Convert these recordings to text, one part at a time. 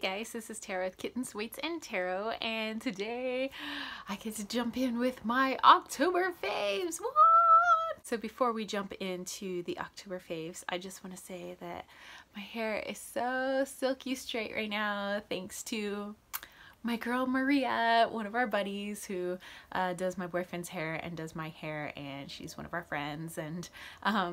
guys, this is Tara with Kittens, Weights, and Tarot, and today I get to jump in with my October faves. What? So before we jump into the October faves, I just want to say that my hair is so silky straight right now thanks to my girl Maria, one of our buddies who does my boyfriend's hair and does my hair, and she's one of our friends, and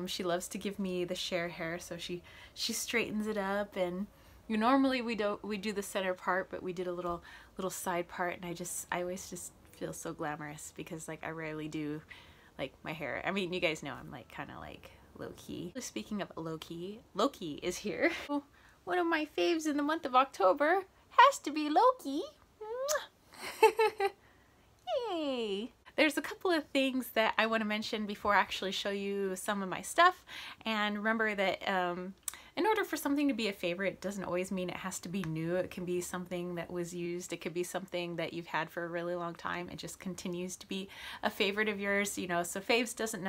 she loves to give me the share hair, so she straightens it up. And normally we do the center part, but we did a little side part, and I always just feel so glamorous because like I rarely do like my hair. I mean, you guys know I'm like kind of like low-key. Speaking of low-key, Loki is here. One of my faves in the month of October has to be Loki. Yay! There's a couple of things that I want to mention before I actually show you some of my stuff. And remember that in order for something to be a favorite, it doesn't always mean it has to be new. It can be something that was used. It could be something that you've had for a really long time. It just continues to be a favorite of yours, you know. So faves doesn't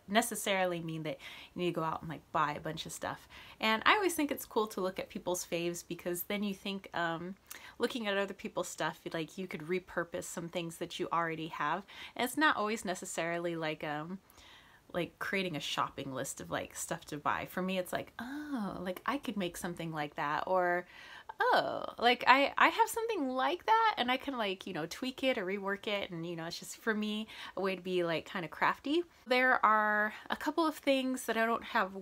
necessarily mean that you need to go out and like buy a bunch of stuff. And I always think it's cool to look at people's faves because then you think looking at other people's stuff, like you could repurpose some things that you already have. And it's not always necessarily like creating a shopping list of like stuff to buy. For me, it's like, oh, like I could make something like that, or oh, like I have something like that and I can like, you know, tweak it or rework it, and you know, it's just for me a way to be like kind of crafty. There are a couple of things that I don't have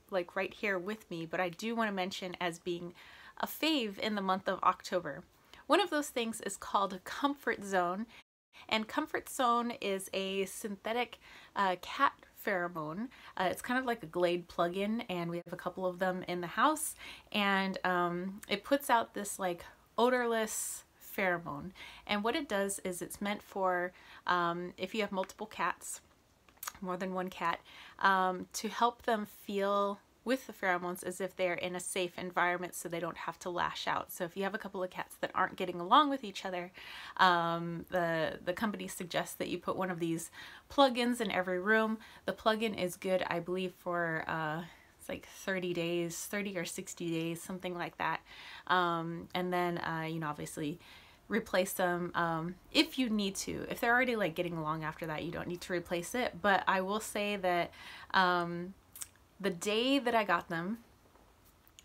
like right here with me, but I do want to mention as being a fave in the month of October. One of those things is called Comfort Zone. And Comfort Zone is a synthetic cat pheromone. It's kind of like a Glade plug-in, and we have a couple of them in the house, and it puts out this like odorless pheromone. And what it does is it's meant for if you have multiple cats, more than one cat, to help them feel with the pheromones as if they're in a safe environment so they don't have to lash out. So if you have a couple of cats that aren't getting along with each other, the company suggests that you put one of these plugins in every room. The plugin is good, I believe, for it's like 30 days, 30 or 60 days, something like that. And then, you know, obviously replace them if you need to. If they're already like getting along after that, you don't need to replace it. But I will say that the day that I got them,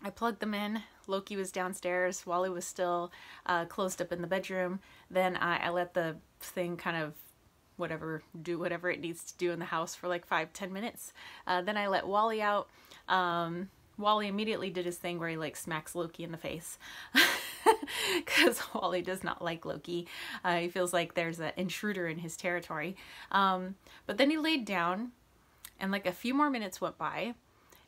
I plugged them in. Loki was downstairs. Wally was still closed up in the bedroom. Then I let the thing kind of do whatever it needs to do in the house for like 5-10 minutes. Then I let Wally out. Wally immediately did his thing where he like smacks Loki in the face because Wally does not like Loki. He feels like there's an intruder in his territory. But then he laid down, and like a few more minutes went by,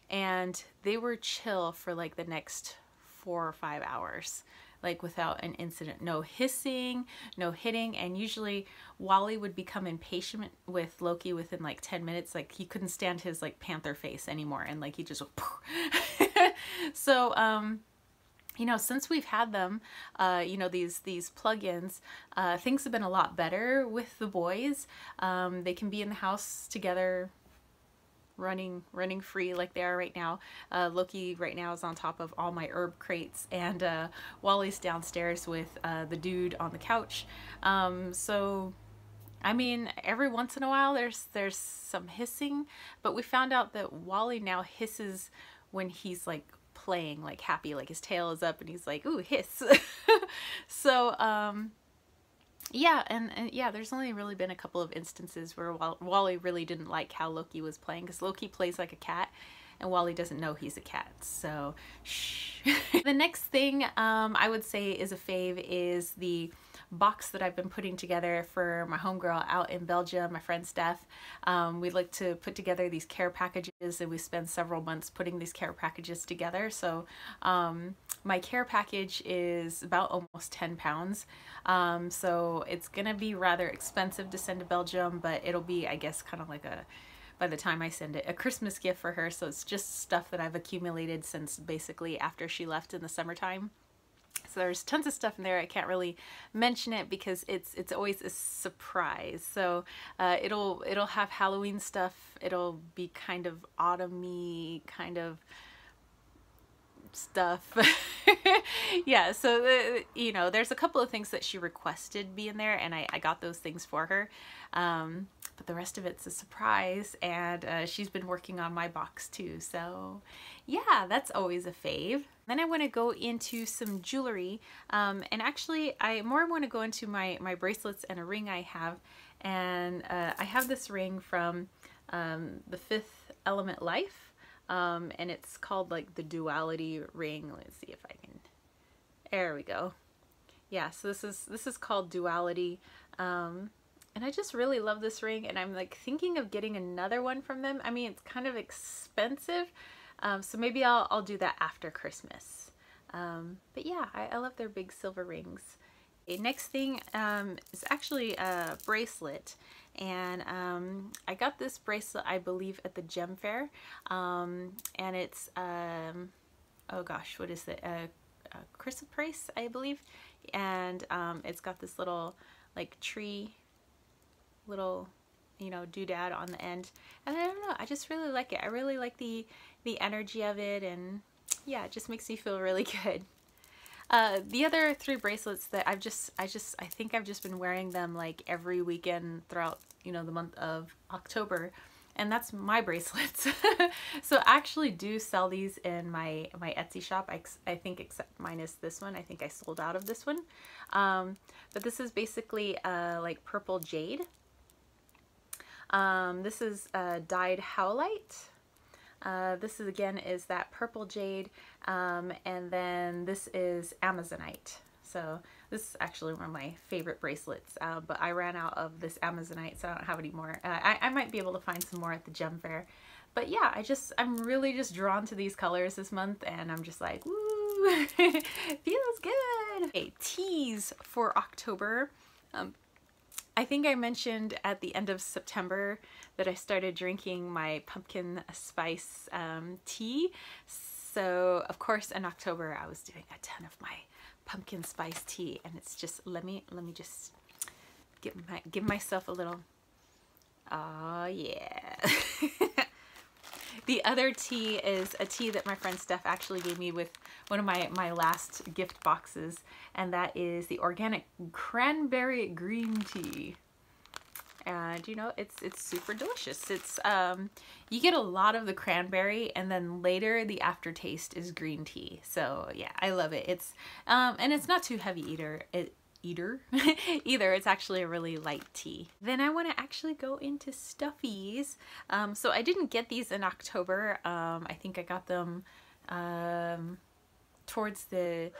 and they were chill for like the next 4 or 5 hours, like without an incident. No hissing, no hitting, and usually Wally would become impatient with Loki within like 10 minutes. Like he couldn't stand his like panther face anymore, and like he just so you know, since we've had them, you know, these plugins, things have been a lot better with the boys. They can be in the house together, running free like they are right now. Loki right now is on top of all my herb crates, and Wally's downstairs with the dude on the couch. So I mean, every once in a while there's some hissing, but we found out that Wally now hisses when he's like playing, like happy, like his tail is up and he's like, ooh, hiss. So yeah, and yeah, there's only really been a couple of instances where Wally really didn't like how Loki was playing, because Loki plays like a cat and Wally doesn't know he's a cat, so shh. The next thing I would say is a fave is the box that I've been putting together for my homegirl out in Belgium, my friend Steph. We like to put together these care packages, and we spend several months putting these care packages together. So my care package is about almost 10 pounds. So it's gonna be rather expensive to send to Belgium, but it'll be, I guess, kind of like a, by the time I send it, a Christmas gift for her. So it's just stuff that I've accumulated since basically after she left in the summertime. So there's tons of stuff in there. I can't really mention it because it's always a surprise. So it'll have Halloween stuff. It'll be kind of autumny, kind of stuff. Yeah, so you know, there's a couple of things that she requested be in there, and I got those things for her. But the rest of it's a surprise, and she's been working on my box too. So yeah, that's always a fave. Then I want to go into some jewelry, and actually I more want to go into my bracelets and a ring I have. And I have this ring from the Fifth Element Life, and it's called like the Duality ring. Let's see if I can, there we go. Yeah, so this is called Duality, and I just really love this ring, and I'm like thinking of getting another one from them. I mean, it's kind of expensive, so maybe I'll do that after Christmas. But yeah, I love their big silver rings. Okay, next thing is actually a bracelet, and I got this bracelet, I believe, at the gem fair, and it's oh gosh, what is it, a chrysoprase, I believe, and it's got this little like tree, little, you know, doodad on the end, and I don't know, I just really like it. I really like the energy of it, and yeah, it just makes me feel really good. The other three bracelets that I think I've just been wearing them like every weekend throughout, you know, the month of October, and that's my bracelets. So I actually do sell these in my Etsy shop. I think, except minus this one. I think I sold out of this one. But this is basically like purple jade. This is dyed howlite. This is, again, is that purple jade, and then this is amazonite. So this is actually one of my favorite bracelets, but I ran out of this amazonite, so I don't have any more. I might be able to find some more at the gem fair. But yeah, I'm really just drawn to these colors this month, and I'm just like, woo, feels good. Okay, teas for October. I think I mentioned at the end of September that I started drinking my pumpkin spice tea. So of course in October I was doing a ton of my pumpkin spice tea, and it's just, let me just give myself a little, oh yeah. The other tea is a tea that my friend Steph actually gave me with one of my last gift boxes, and that is the organic cranberry green tea. And you know, it's super delicious. It's you get a lot of the cranberry, and then later the aftertaste is green tea. So yeah, I love it. It's and it's not too heavy either. Either. It's actually a really light tea. Then I want to actually go into stuffies. So I didn't get these in October. I think I got them towards the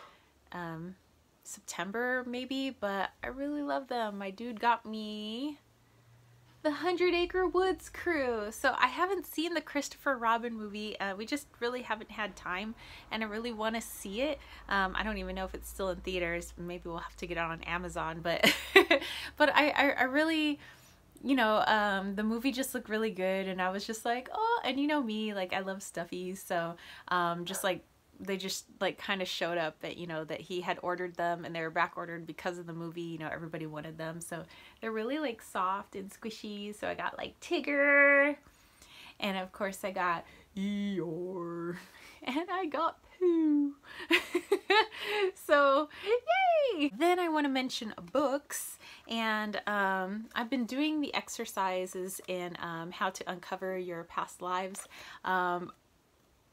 September maybe, but I really love them. My dude got me the 100 Acre Woods Crew. So I haven't seen the Christopher Robin movie. We just really haven't had time, and I really want to see it. I don't even know if it's still in theaters. Maybe we'll have to get it on Amazon, but but I really, you know, the movie just looked really good, and I was just like, oh, and you know me, like I love stuffies, so just like they just like kind of showed up that, you know, that he had ordered them, and they were back ordered because of the movie. You know, everybody wanted them, so they're really like soft and squishy. So I got like Tigger, and of course I got Eeyore, and I got Pooh. So yay! Then I want to mention books, and I've been doing the exercises in how to uncover your past lives.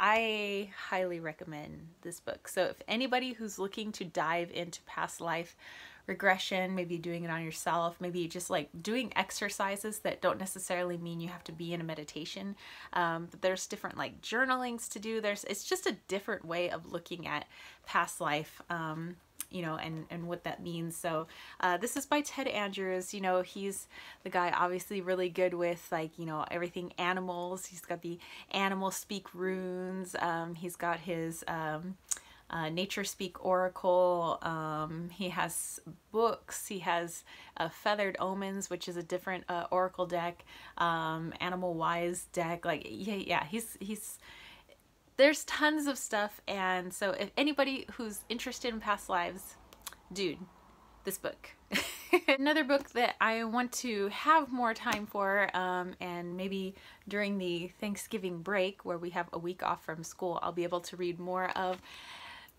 I highly recommend this book. So if anybody who's looking to dive into past life regression, maybe doing it on yourself, maybe just like doing exercises that don't necessarily mean you have to be in a meditation, but there's different like journalings to do. It's just a different way of looking at past life, you know, and what that means. So this is by Ted Andrews. You know, he's the guy obviously really good with, like, you know, everything animals. He's got the animal speak runes. He's got his Nature Speak Oracle. He has books. He has Feathered Omens, which is a different oracle deck. Animal Wise deck. Like, yeah, he's there's tons of stuff. And so if anybody who's interested in past lives, dude, this book. Another book that I want to have more time for, and maybe during the Thanksgiving break where we have a week off from school, I'll be able to read more of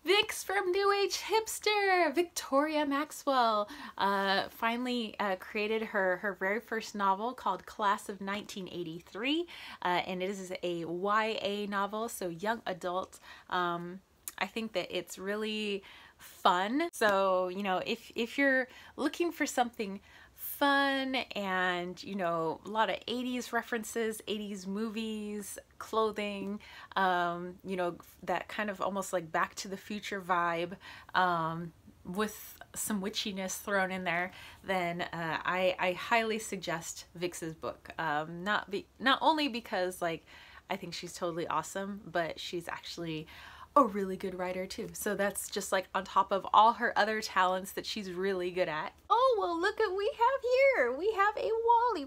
Vix from New Age Hipster. Victoria Maxwell finally created her very first novel called Class of 1983, and it is a YA novel, so young adult. I think that it's really fun. So, you know, if you're looking for something fun and, you know, a lot of 80s references, 80s movies, clothing, you know, that kind of almost like Back to the Future vibe, with some witchiness thrown in there, then I highly suggest Vix's book. Not only because like I think she's totally awesome, but she's actually a really good writer too. So that's just like on top of all her other talents that she's really good at. Oh, well, look what we have here. We have a Wally.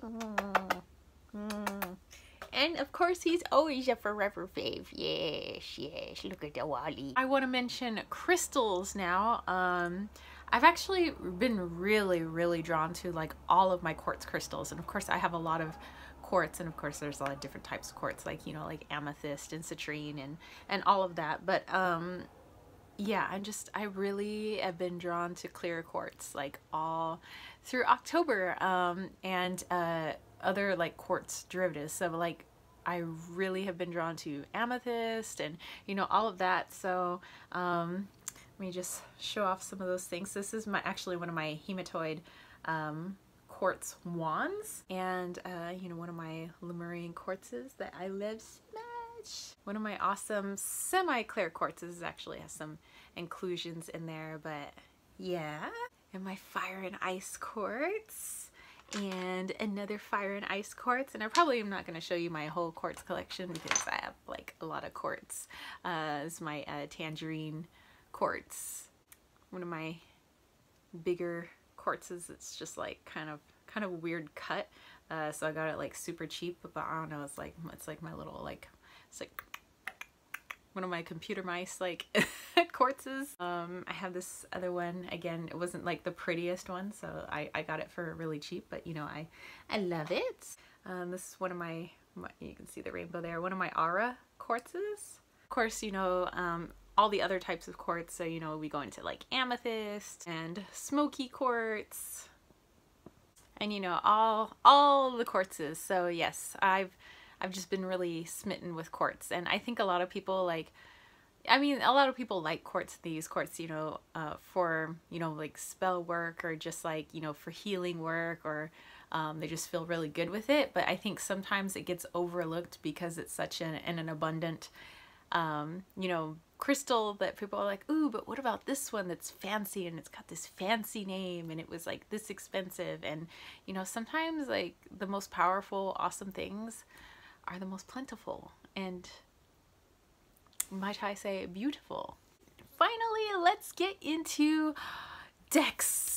And of course he's always a forever fave. Yes, look at the Wally. I want to mention crystals now. I've actually been really drawn to like all of my quartz crystals, and of course I have a lot of quartz, and of course there's a lot of different types of quartz, like, you know, like amethyst and citrine and all of that. But yeah, I really have been drawn to clear quartz like all through October, and other like quartz derivatives. So like I really have been drawn to amethyst and, you know, all of that. So let me just show off some of those things. This is actually one of my hematoid quartz wands, and you know, one of my Lemurian quartzes that I love so much. One of my awesome semi-clear quartzes actually has some inclusions in there, but yeah. And my fire and ice quartz, and another fire and ice quartz. And I probably am not going to show you my whole quartz collection because I have like a lot of quartz. This is my tangerine quartz, one of my bigger quartzes. It's just like kind of weird cut, so I got it like super cheap, but I don't know, it's like my little like, it's like one of my computer mice like quartzes. I have this other one, again, it wasn't like the prettiest one, so I got it for really cheap, but you know, I love it. This is one of my, you can see the rainbow there, one of my Aura quartzes. Of course, you know, all the other types of quartz, so you know, we go into like amethyst and smoky quartz, and you know, all the quartzes. So yes, I've just been really smitten with quartz, and I think a lot of people like, I mean, a lot of people like quartz, they use quartz, you know, for, you know, like spell work, or just like, you know, for healing work, or they just feel really good with it. But I think sometimes it gets overlooked because it's such an abundant, you know, crystal that people are like, ooh, but what about this one that's fancy and it's got this fancy name and it was like this expensive? And you know, sometimes like the most powerful, awesome things are the most plentiful and, might I say, beautiful. Finally, let's get into decks.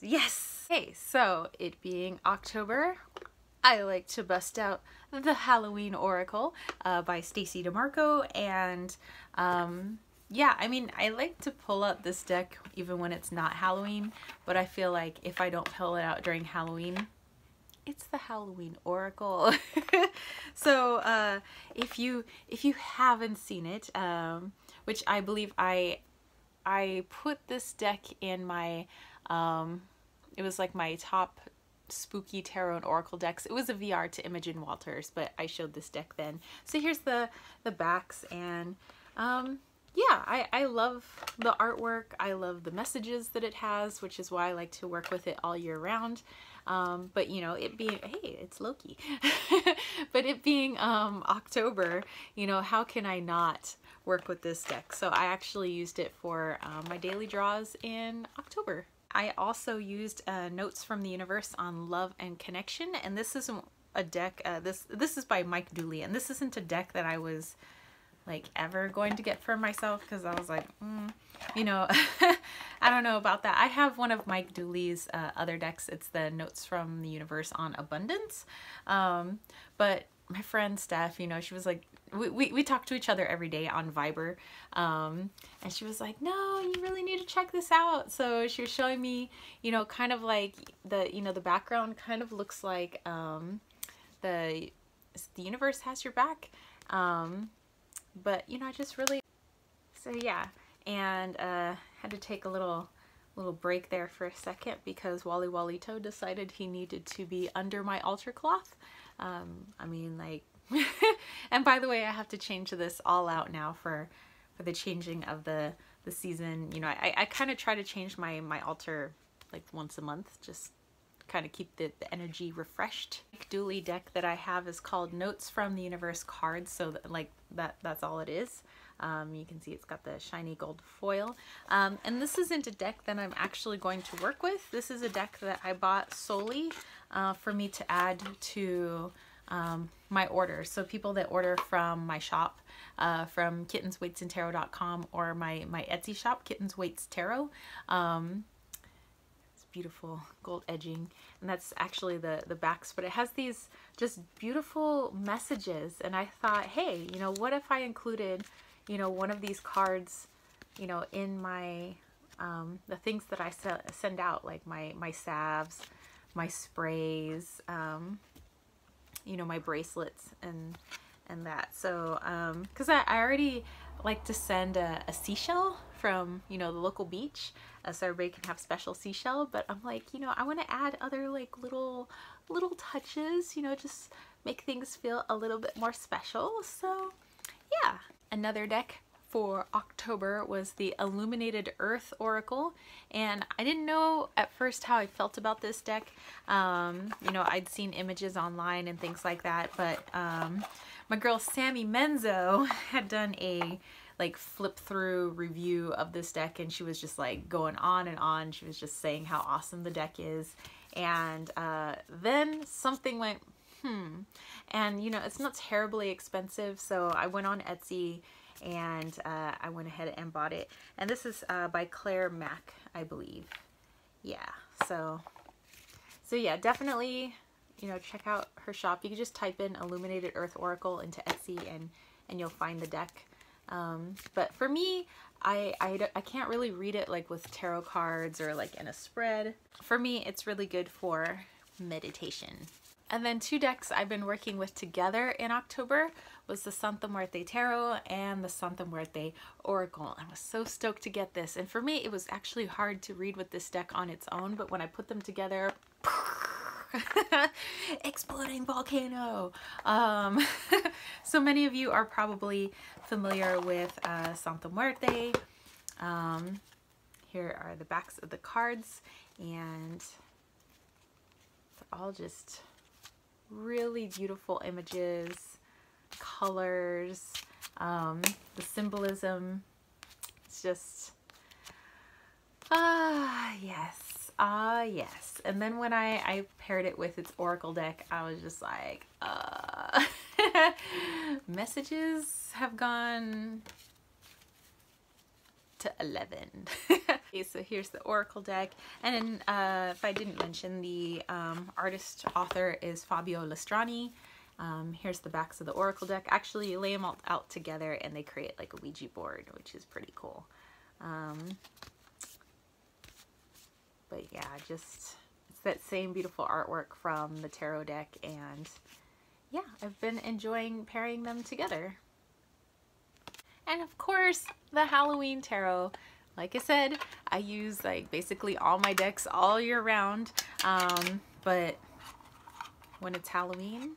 Yes. Okay, so it being October, I like to bust out the Halloween Oracle by Stacey DeMarco, and yeah, I mean, I like to pull out this deck even when it's not Halloween, but I feel like if I don't pull it out during Halloween, it's the Halloween Oracle. So if you haven't seen it, which I believe I put this deck in my it was like my top spooky tarot and oracle decks. It was a VR to Imogen Walters, but I showed this deck then. So here's the backs, and yeah, I love the artwork. I love the messages that it has, which is why I like to work with it all year round. But you know, it being, hey, it's Loki. But it being October, you know, how can I not work with this deck? So I actually used it for my daily draws in October. I also used Notes from the Universe on Love and Connection, and this isn't a deck, this is by Mike Dooley, and this isn't a deck that I was like ever going to get for myself, because I was like, you know, I don't know about that. I have one of Mike Dooley's other decks. It's the Notes from the Universe on Abundance, but my friend Steph, you know, she was like, we talk to each other every day on Viber, and she was like, no, you really need to check this out. So she was showing me, you know, kind of like the background kind of looks like the universe has your back, but you know, I just really, so yeah. And had to take a little break there for a second because Wally Walito decided he needed to be under my altar cloth. I mean, like, and by the way, I have to change this all out now for the changing of the season. You know, I kind of try to change my altar like once a month, just kind of keep the energy refreshed. Dually deck that I have is called Notes from the Universe cards, so that, like that's all it is. You can see it's got the shiny gold foil. And this isn't a deck that I'm actually going to work with. This is a deck that I bought solely for me to add to my orders. So people that order from my shop, from kittenswaitsandtarot.com, or my Etsy shop, Kittens Waits Tarot. It's beautiful gold edging, and that's actually the backs, but it has these just beautiful messages. And I thought, hey, you know, what if I included, you know, one of these cards, you know, in my the things that I send out, like my salves, my sprays, you know, my bracelets and that. So because I already like to send a seashell from, you know, the local beach, so everybody can have special seashell, but I'm like, you know, I want to add other like little touches, you know, just make things feel a little bit more special. So yeah. Another deck for October was the Illuminated Earth Oracle, and I didn't know at first how I felt about this deck. You know, I'd seen images online and things like that, but my girl Sammy Menzo had done a like flip through review of this deck, and she was just like going on and on. She was just saying how awesome the deck is, and then something went and you know, it's not terribly expensive, so I went on Etsy and I went ahead and bought it. And this is by Claire Mack, I believe. Yeah, so yeah, definitely, you know, check out her shop. You can just type in Illuminated Earth Oracle into Etsy and you'll find the deck. But for me, I can't really read it like with tarot cards or like in a spread. For me, it's really good for meditation. And then two decks I've been working with together in October was the Santa Muerte Tarot and the Santa Muerte Oracle. I was so stoked to get this. And for me, it was actually hard to read with this deck on its own, but when I put them together, exploding volcano. So many of you are probably familiar with Santa Muerte. Here are the backs of the cards, and they're all just really beautiful images, colors, the symbolism. It's just, yes. And then when I paired it with its oracle deck, I was just like, messages have gone to 11. Okay, so here's the oracle deck, and then if I didn't mention, the artist author is Fabio Lestrani. Here's the backs of the oracle deck. Actually, you lay them all out together and they create like a Ouija board, which is pretty cool. But yeah, just it's that same beautiful artwork from the tarot deck, and yeah, I've been enjoying pairing them together. And of course, the Halloween tarot. Like I said, I use like basically all my decks all year round, but when it's Halloween,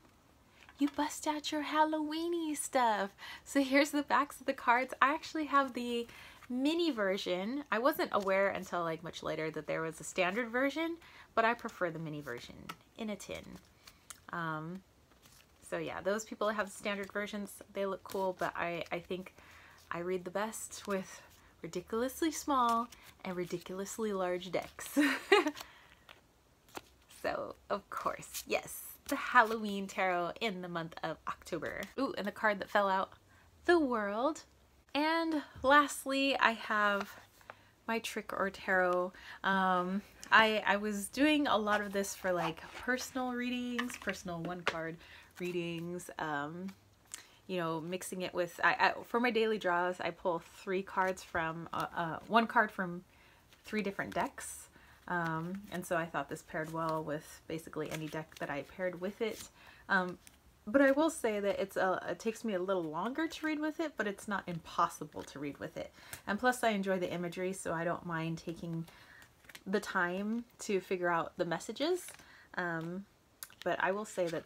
you bust out your Halloweeny stuff. So here's the backs of the cards. I actually have the mini version. I wasn't aware until like much later that there was a standard version, but I prefer the mini version in a tin. So yeah, those people that have standard versions, they look cool, but I think I read the best with ridiculously small and ridiculously large decks. So, of course, yes, the Halloween tarot in the month of October. Ooh, and the card that fell out, the World. And lastly, I have my Trick or Tarot. I was doing a lot of this for like personal readings, personal one card readings, you know, mixing it with, for my daily draws, I pull 3 cards from, 1 card from 3 different decks. And so I thought this paired well with basically any deck that I paired with it. But I will say that it takes me a little longer to read with it, but it's not impossible to read with it. And plus I enjoy the imagery, so I don't mind taking the time to figure out the messages. But I will say that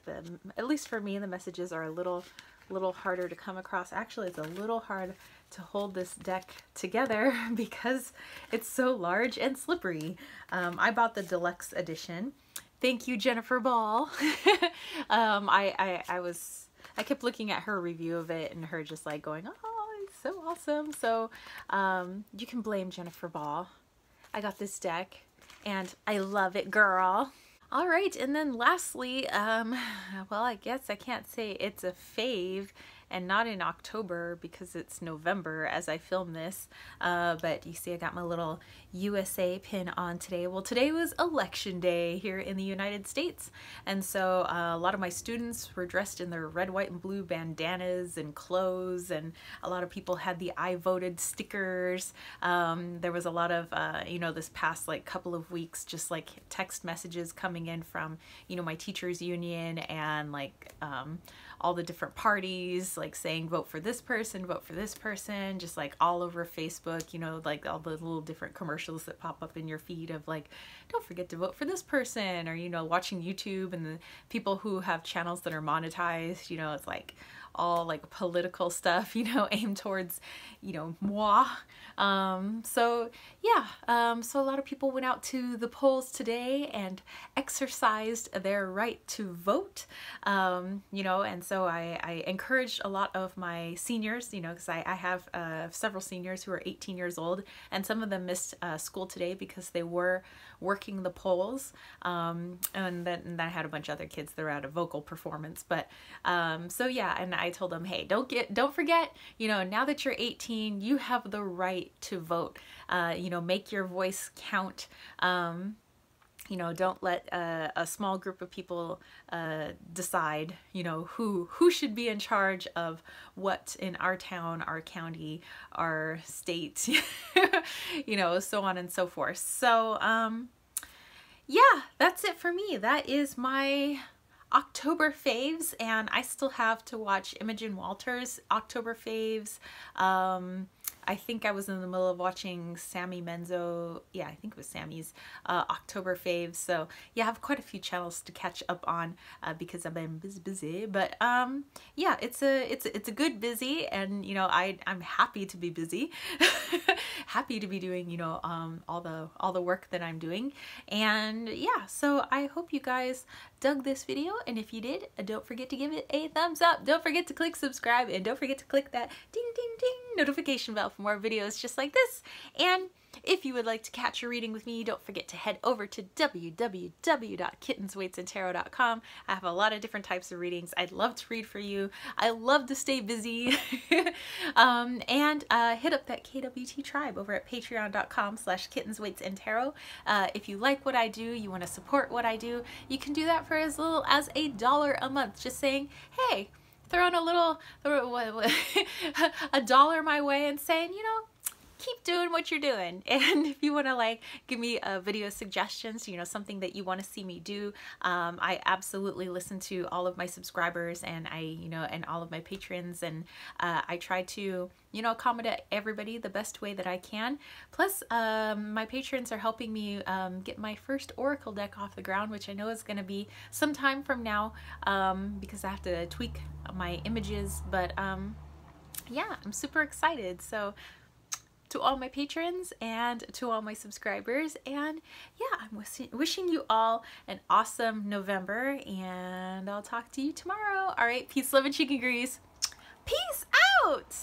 at least for me, the messages are a little harder to come across. Actually, it's a little hard to hold this deck together because it's so large and slippery. I bought the deluxe edition. Thank you, Jennifer Ball. I kept looking at her review of it and her just like going, oh, it's so awesome. So you can blame Jennifer Ball. I got this deck and I love it, girl. All right, and then lastly, well, I guess I can't say it's a fave and not in October because it's November as I film this, but you see I got my little USA pin on today. Well, today was election day here in the United States, and so a lot of my students were dressed in their red, white, and blue bandanas and clothes, and a lot of people had the I voted stickers. There was a lot of, you know, this past like couple of weeks, just like text messages coming in from, you know, my teachers union and like all the different parties, like saying vote for this person, just like all over Facebook, you know, like all the little different commercials that pop up in your feed of like, don't forget to vote for this person, or, you know, watching YouTube and the people who have channels that are monetized, you know, it's like all like political stuff, you know, aimed towards, you know, moi. So yeah, so a lot of people went out to the polls today and exercised their right to vote, you know, and so I encouraged a lot of my seniors, you know, because I have several seniors who are 18 years old, and some of them missed school today because they were working the polls, and then I had a bunch of other kids that were at a vocal performance, but so yeah, and I told them, hey, don't forget, you know, now that you're 18, you have the right to vote. You know, make your voice count. You know, don't let a small group of people decide, you know, who should be in charge of what in our town, our county, our state, you know, so on and so forth. So yeah, that's it for me. That is my October faves, and I still have to watch Imogen Walters' October faves. I think I was in the middle of watching Sammy Menzo. Yeah, I think it was Sammy's October faves. So yeah, I have quite a few channels to catch up on because I've been busy. But yeah, it's a good busy, and you know, I'm happy to be busy, happy to be doing, you know, all the work that I'm doing. And yeah, so I hope you guys dug this video, and if you did, don't forget to give it a thumbs up. Don't forget to click subscribe, and don't forget to click that ding ding ding notification bell for more videos just like this. And if you would like to catch a reading with me, don't forget to head over to www.kittenswaitsandtarot.com. I have a lot of different types of readings. I'd love to read for you. I love to stay busy. And hit up that KWT tribe over at patreon.com/kittenswaitsandtarot. If you like what I do, you want to support what I do, you can do that for as little as $1 a month. Just saying, hey, throwing a little, $1 my way and saying, you know, keep doing what you're doing. And if you want to like give me video suggestions, you know, something that you want to see me do, I absolutely listen to all of my subscribers, and you know, and all of my patrons, and I try to, you know, accommodate everybody the best way that I can. Plus my patrons are helping me get my first oracle deck off the ground, which I know is going to be some time from now, because I have to tweak my images, but yeah, I'm super excited. So to all my patrons and to all my subscribers, and yeah, I'm wishing you all an awesome November, and I'll talk to you tomorrow. All right, peace, love, and chicken grease. Peace out!